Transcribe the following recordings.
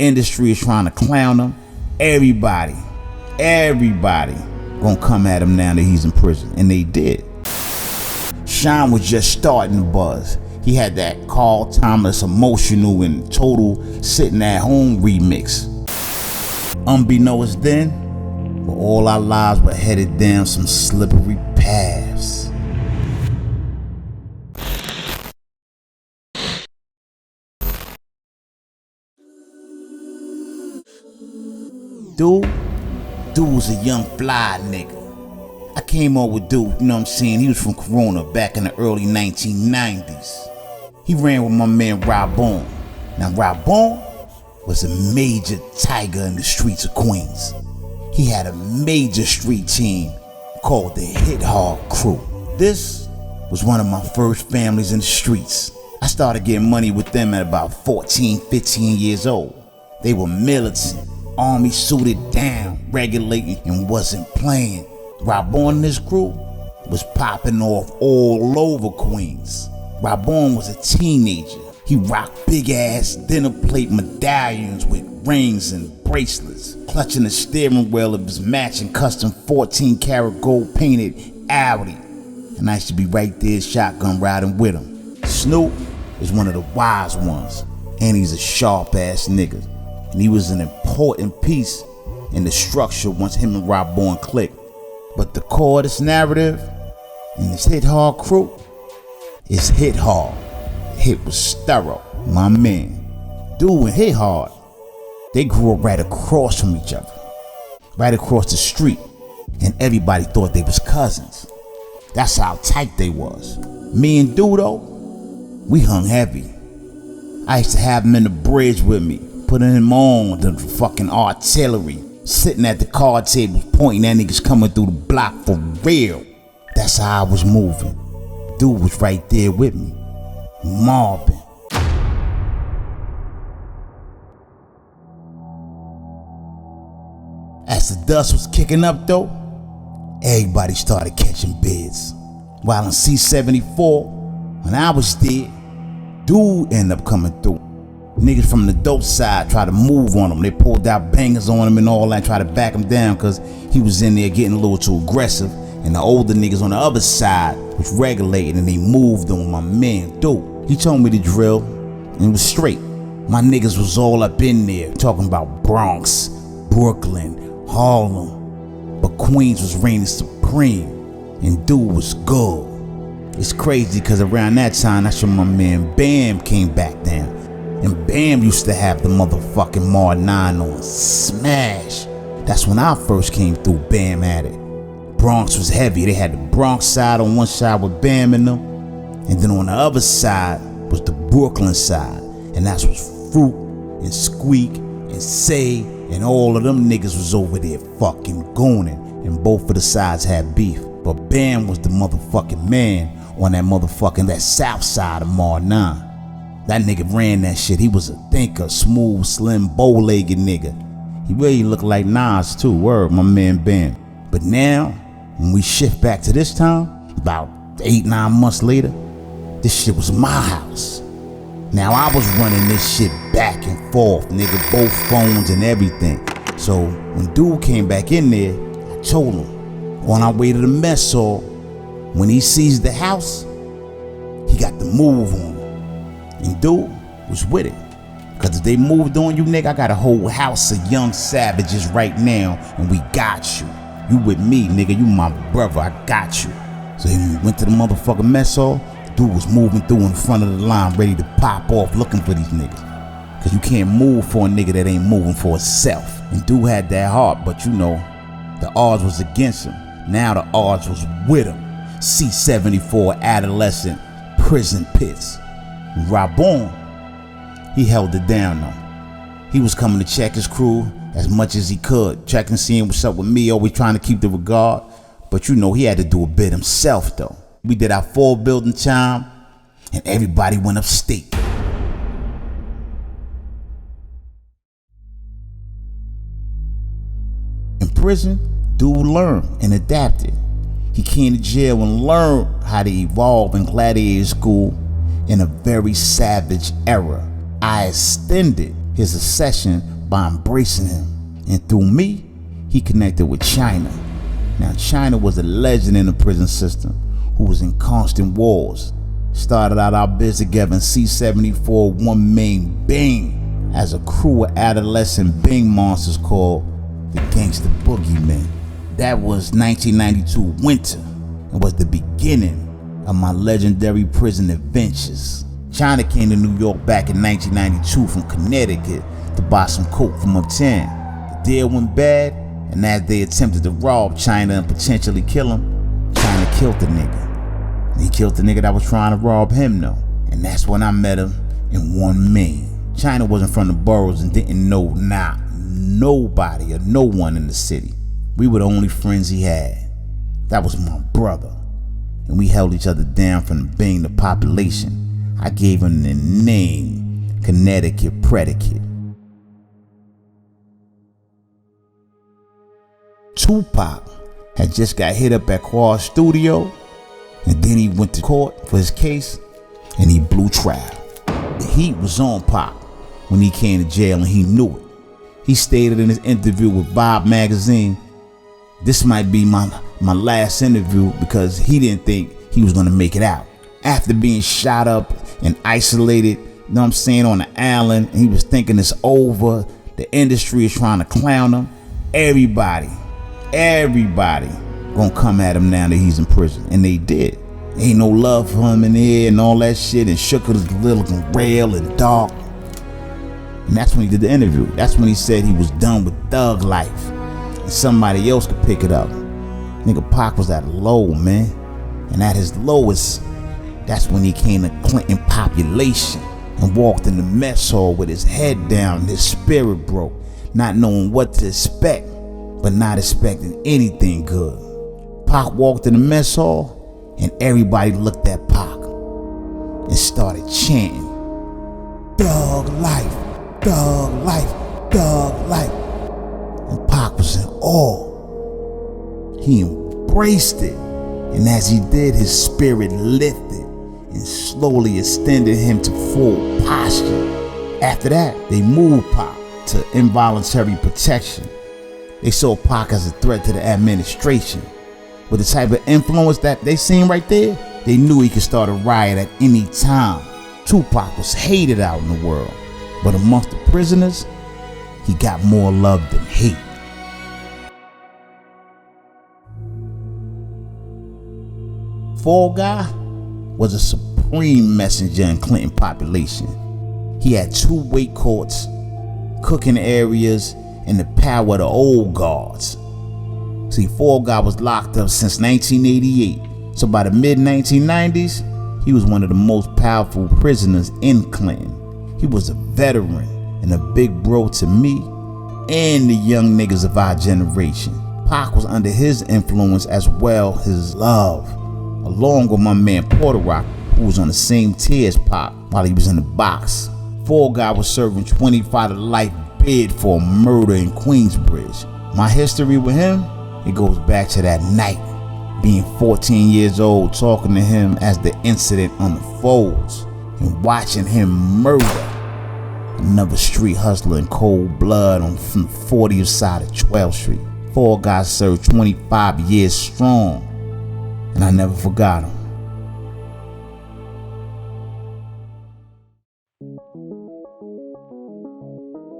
industry is trying to clown him. Everybody gonna come at him now that he's in prison, and they did. Sean was just starting to buzz. He had that Carl Thomas emotional and total sitting at home remix. Unbeknownst then, but all our lives were headed down some slippery paths. Dude was a young fly nigga. I came on with dude, you know what I'm saying? He was from Corona back in the early 1990s. He ran with my man Robon. Now Robon was a major tiger in the streets of Queens. He had a major street team called the Hit Hard Crew. This was one of my first families in the streets. I started getting money with them at about 14, 15 years old. They were militant, army suited down, regulating, and wasn't playing. Robon and his crew was popping off all over Queens. Robon was a teenager. He rocked big ass dinner plate medallions with rings and bracelets, clutching the steering wheel of his matching custom 14 karat gold painted Audi. And I used to be right there shotgun riding with him. Snoop is one of the wise ones, and he's a sharp ass nigga. And he was an important piece in the structure once him and Robon clicked. But the core of this narrative in this Hit Hard Crew is Hit Hard. Hit was thorough, my man. Dude and Hit Hard, they grew up right across from each other, right across the street, and everybody thought they was cousins. That's how tight they was. Me and Dude though, we hung heavy. I used to have him in the bridge with me, putting him on the fucking artillery, sitting at the card tables pointing at niggas coming through the block for real. That's how I was moving. Dude was right there with me, mobbing. As the dust was kicking up though, everybody started catching bids. While in C-74, when I was there, Dude ended up coming through. Niggas from the dope side tried to move on him. They pulled out bangers on him and all that, tried to back him down because he was in there getting a little too aggressive. And the older niggas on the other side was regulating, and they moved on my man Dude. He told me the drill, and it was straight. My niggas was all up in there talking about Bronx, Brooklyn, Harlem. But Queens was reigning supreme, and Dude was good. It's crazy because around that time, that's when my man Bam came back down. And Bam used to have the motherfucking Mar 9 on smash. That's when I first came through, Bam had it. Bronx was heavy. They had the Bronx side on one side with Bam in them, and then on the other side was the Brooklyn side, and that's was Fruit and Squeak and Say, and all of them niggas was over there fucking gooning, and both of the sides had beef. But Bam was the motherfucking man on that south side of Mar 9. That nigga ran that shit. He was a thinker, smooth, slim, bow-legged nigga. He really looked like Nas too, word, my man Bam. But now, when we shift back to this time, about 8-9 months later, this shit was my house. Now I was running this shit back and forth, nigga, both phones and everything. So when Dude came back in there, I told him, on our way to the mess hall, when he sees the house, he got the move on him. And Dude was with it. Cause if they moved on you, nigga, I got a whole house of young savages right now, and we got you. You with me, nigga, you my brother, I got you. So he went to the motherfucking mess hall. Dude was moving through in front of the line, ready to pop off, looking for these niggas. Cause you can't move for a nigga that ain't moving for itself. And Dude had that heart, but you know, the odds was against him. Now the odds was with him. C-74 adolescent prison pits. Robon, he held it down though. He was coming to check his crew as much as he could, checking, seeing what's up with me, always trying to keep the regard. But you know, he had to do a bit himself though. We did our 4 building time, and everybody went upstate. In prison, Dude learned and adapted. He came to jail and learned how to evolve in gladiator school in a very savage era. I extended his accession by embracing him. And through me, he connected with China. Now, China was a legend in the prison system who was in constant wars. Started out our biz together in C-74, one main Bing, as a crew of adolescent Bing monsters called the Gangsta Boogeymen. That was 1992 winter and was the beginning of my legendary prison adventures. China came to New York back in 1992 from Connecticut to buy some coke from uptown. The deal went bad, and as they attempted to rob China and potentially kill him, China killed the nigga. And he killed the nigga that was trying to rob him though. And that's when I met him in one Main. China wasn't from the boroughs and didn't know nobody or no one in the city. We were the only friends he had. That was my brother. And we held each other down from being the population. I gave him the name Connecticut Predicate. Tupac had just got hit up at Quad's studio, and then he went to court for his case, and he blew trial. The heat was on Pac when he came to jail, and he knew it. He stated in his interview with Vibe magazine, "This might be my last interview," because he didn't think he was gonna make it out. After being shot up and isolated, you know what I'm saying, on the island, he was thinking it's over. The industry is trying to clown him. Everybody gonna come at him now that he's in prison, and they did. Ain't no love for him in here and all that shit, and shook his little rail and dark. And that's when he did the interview. That's when he said he was done with thug life and somebody else could pick it up. Nigga, Pac was at low, man. And at his lowest, that's when he came to Clinton population and walked in the mess hall with his head down and his spirit broke, not knowing what to expect, but not expecting anything good. Pac walked in the mess hall and everybody looked at Pac and started chanting, "Thug life, thug life, thug life." And Pac was in awe. He embraced it, and as he did, his spirit lifted and slowly extended him to full posture. After that, they moved Pac to involuntary protection. They saw Pac as a threat to the administration. With the type of influence that they seen right there, they knew he could start a riot at any time. Tupac was hated out in the world, but amongst the prisoners, he got more love than hate. Fall Guy was a supreme messenger in Clinton population. He had 2 weight courts, cooking areas, and the power of the old guards. See, Fall Guy was locked up since 1988, so by the mid-1990s, he was one of the most powerful prisoners in Clinton. He was a veteran and a big bro to me and the young niggas of our generation. Pac was under his influence as well, his love, along with my man Porter Rock, who was on the same tier as Pac while he was in the box. Fall Guy was serving 25 to life bid for a murder in Queensbridge. My history with him, it goes back to that night, being 14 years old, talking to him as the incident unfolds and watching him murder another street hustler in cold blood on from 40th side of 12th Street. Fall Guy served 25 years strong, and I never forgot him.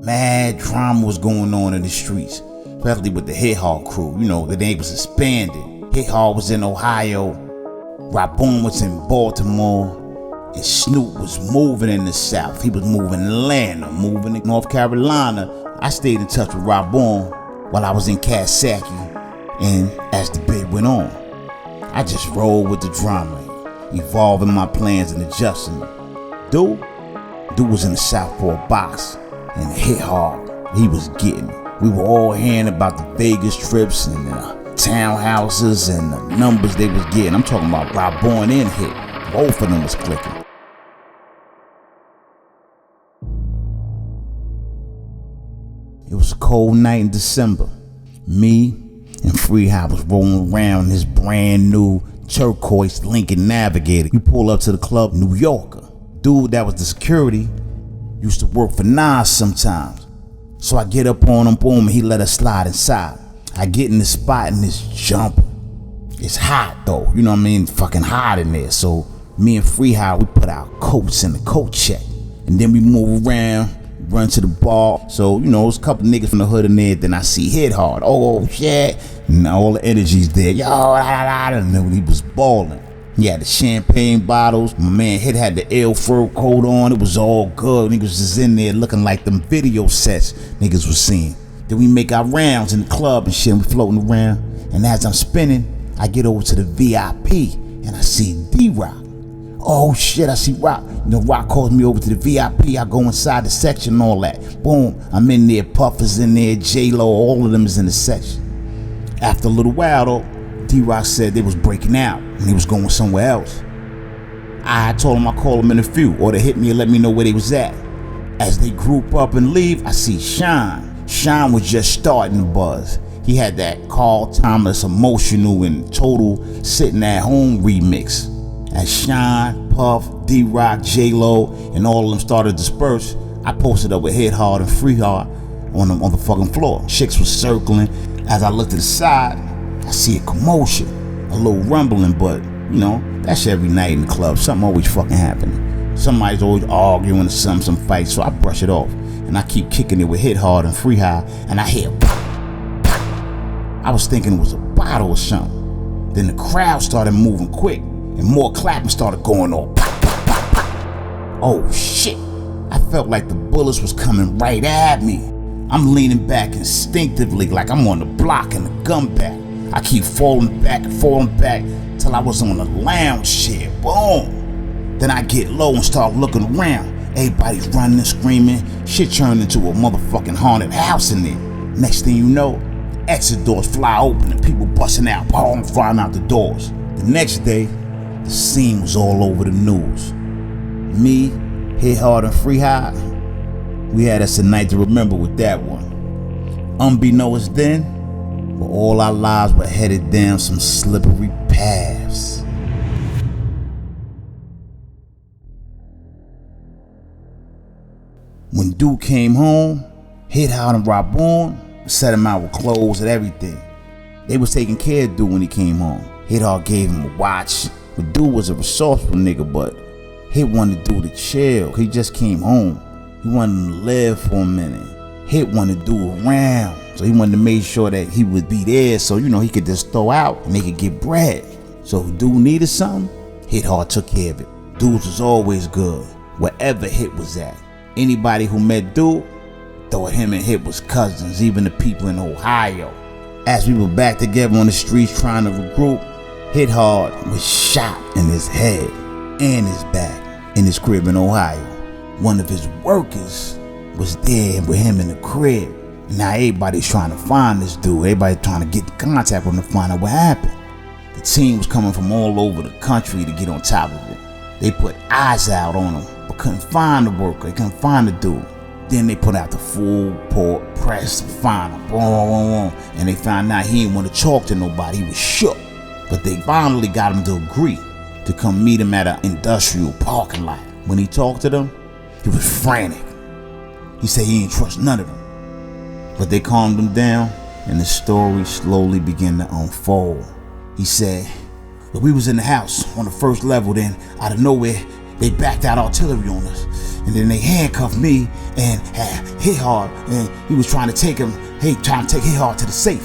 Mad drama was going on in the streets, especially with the Hit Hall crew. You know, the name was expanded. Hit Hall was in Ohio, Rapone was in Baltimore, and Snoop was moving in the South. He was moving in Atlanta, moving in North Carolina. I stayed in touch with Rapone while I was in Coxsackie, and as the bid went on, I just rolled with the drama, evolving my plans and adjusting them. Dude was in the Southport box, and the Hit Hall, he was getting it. We were all hearing about the Vegas trips and the townhouses and the numbers they was getting. I'm talking about Rapone and Hit. Both of them was clicking. It was a cold night in December. Me and Freehigh was rolling around in his brand new turquoise Lincoln Navigator. You pull up to the club, New Yorker. Dude that was the security, Used to work for Nas sometimes. So I get up on him, boom, and he let us slide inside. I get in the spot and it's jumping. It's hot though, you know what I mean? Fucking hot in there. So me and Free High, we put our coats in the coat check. And then we move around, run to the bar. So, you know, there's a couple niggas from the hood in there. Then I see Hit Hard. Oh, shit. And all the energy's there. Yo, and then he was balling. He had the champagne bottles. My man Hit had the ill fur coat on. It was all good. Niggas was just in there looking like them video sets niggas was seeing. Then we make our rounds in the club and shit. We floating around. And as I'm spinning, I get over to the VIP and I see D-Rock. Oh shit, I see Rock. You know, Rock calls me over to the VIP. I go inside the section and all that. Boom, I'm in there. Puffers in there, J-Lo, all of them is in the section. After a little while though, D-Rock said they was breaking out and he was going somewhere else. I told him I'd call him in a few, or they hit me and let me know where they was at. As they group up and leave, I see Shine. Shine was just starting to buzz. He had that Carl Thomas Emotional and Total Sitting at Home remix. As Shine, Puff, D-Rock, J-Lo, and all of them started to disperse, I posted up with Hit Hard and Free Hard on the fucking floor. Chicks was circling. As I looked to the side, I see a commotion, a little rumbling, but you know, that's every night in the club. Something always fucking happening. Somebody's always arguing or some fight, so I brush it off. And I keep kicking it with Hit Hard and Free High, and I hear pop. I was thinking it was a bottle or something. Then the crowd started moving quick, and more clapping started going on. Pop, pop, pop, pop. Oh shit. I felt like the bullets was coming right at me. I'm leaning back instinctively like I'm on the block in the gun back. I keep falling back till I was on the lounge chair. Boom. Then I get low and start looking around. Everybody's running and screaming. Shit turned into a motherfucking haunted house in there. Next thing you know, exit doors fly open and people busting out, boom, flying out the doors. The next day, the scene was all over the news. Me, Hit Hard and Free High, we had us a night to remember with that one. Unbeknownst then, but all our lives were headed down some slippery paths. When Duke came home, Hit Hard and Rabon set him out with clothes and everything. They was taking care of Duke when he came home. Hit Hard gave him a watch. But Duke was a resourceful nigga, but Hit wanted Duke to chill. He just came home. He wanted him to live for a minute. Hit wanted Duke around. So he wanted to make sure that he would be there so, you know, he could just throw out and they could get bread. So if Duke needed something, Hit Hard took care of it. Duke was always good, wherever Hit was at. Anybody who met Duke thought him and Hit was cousins, even the people in Ohio. As we were back together on the streets trying to regroup, Hit Hard was shot in his head and his back in his crib in Ohio. One of his workers was there with him in the crib. And now everybody's trying to find this dude. Everybody's trying to get in contact with him to find out what happened. The team was coming from all over the country to get on top of it. They put eyes out on him, but couldn't find the worker. They couldn't find the dude. Then they put out the full court press to find him. And they found out he didn't want to talk to nobody. He was shook. But they finally got him to agree to come meet him at an industrial parking lot. When he talked to them, he was frantic. He said he didn't trust none of them. But they calmed him down, and the story slowly began to unfold. He said, we was in the house on the first level, then out of nowhere, they backed out artillery on us. And then they handcuffed me and had Hit Hard, and he was trying to take him, trying to take Hit Hard to the safe.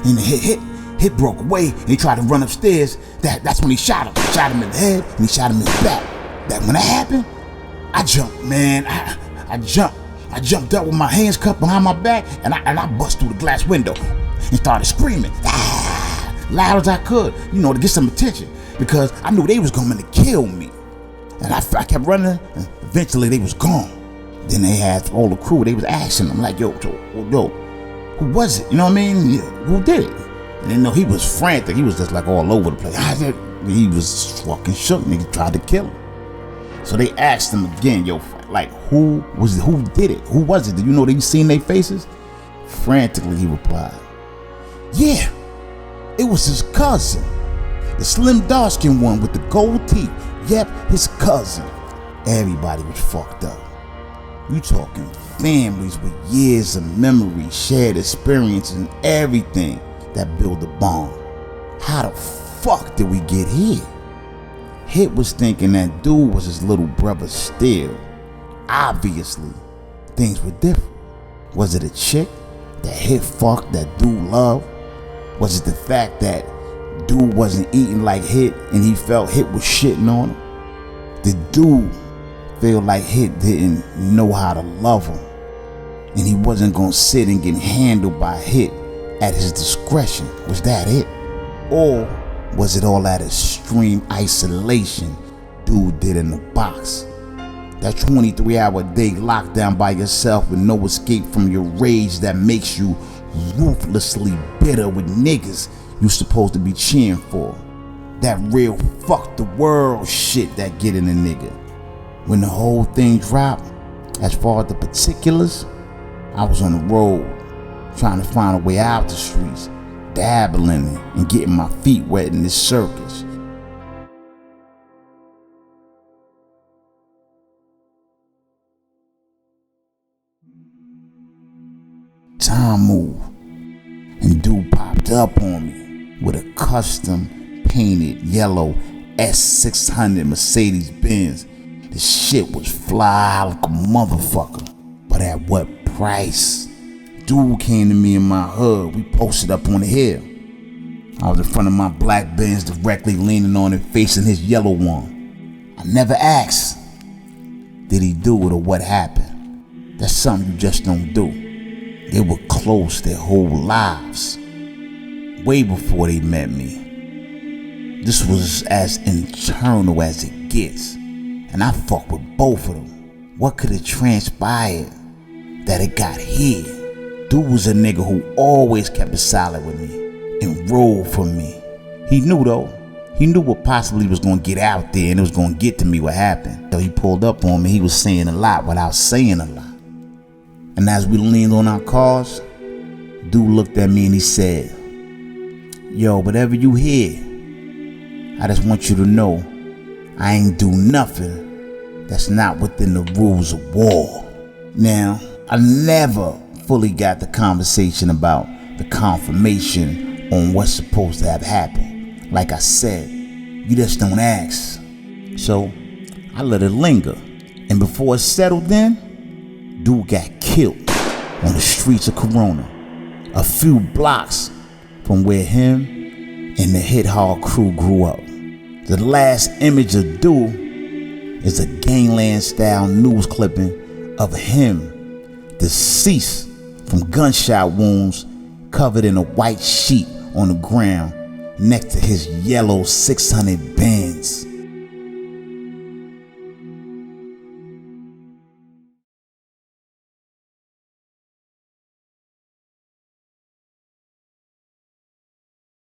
And Hit broke away, and he tried to run upstairs. That's when he shot him. He shot him in the head, and he shot him in the back. That when that happened, I jumped, man. I jumped up with my hands cupped behind my back, and I bust through the glass window and started screaming, loud as I could, you know, to get some attention, because I knew they was going to kill me. And I kept running, and eventually they was gone. Then they had all the crew, they was asking them, like, yo, who was it? You know what I mean? Who did it? And they know he was frantic. He was just like all over the place. He was fucking shook. Nigga tried to kill him. So they asked him again, yo, like, who did it? Who was it? Did you know they seen their faces? Frantically, he replied, yeah, it was his cousin. The slim dark-skinned one with the gold teeth. Yep, his cousin. Everybody was fucked up. You talking families with years of memory, shared experience, and everything that build a bond. How the fuck did we get here? Hit was thinking that dude was his little brother still. Obviously, things were different. Was it a chick that Hit fucked that dude loved? Was it the fact that dude wasn't eating like Hit and he felt Hit was shitting on him? Did dude feel like Hit didn't know how to love him and he wasn't gonna sit and get handled by Hit at his discretion? Was that it? Or was it all that extreme isolation dude did in the box? That 23-hour day locked down by yourself with no escape from your rage that makes you ruthlessly bitter with niggas you supposed to be cheering for. That real fuck the world shit that get in a nigga. When the whole thing dropped, as far as the particulars, I was on the road trying to find a way out the streets, dabbling in and getting my feet wet in this circus. Time moved, and dude popped up on me with a custom painted yellow S600 Mercedes Benz. The shit was fly like a motherfucker, but at what price? Dude came to me in my hood. We posted up on the hill. I was in front of my black Benz, directly leaning on it, facing his yellow one. I never asked, did he do it or what happened? That's something you just don't do. They were close their whole lives, way before they met me. This was as internal as it gets, and I fucked with both of them. What could have transpired that it got here? Dude was a nigga who always kept it solid with me and rolled for me. He knew though. He knew what possibly was gonna get out there and it was gonna get to me what happened. So he pulled up on me. He was saying a lot without saying a lot. And as we leaned on our cars, dude looked at me and he said, "Yo, whatever you hear, I just want you to know I ain't do nothing that's not within the rules of war." Now, I never fully got the conversation about the confirmation on what's supposed to have happened. Like I said, you just don't ask. So I let it linger. And before it settled in, dude got killed on the streets of Corona, a few blocks from where him and the Hit Hard crew grew up. The last image of dude is a gangland style news clipping of him deceased from gunshot wounds, covered in a white sheet on the ground next to his yellow 600 Benz.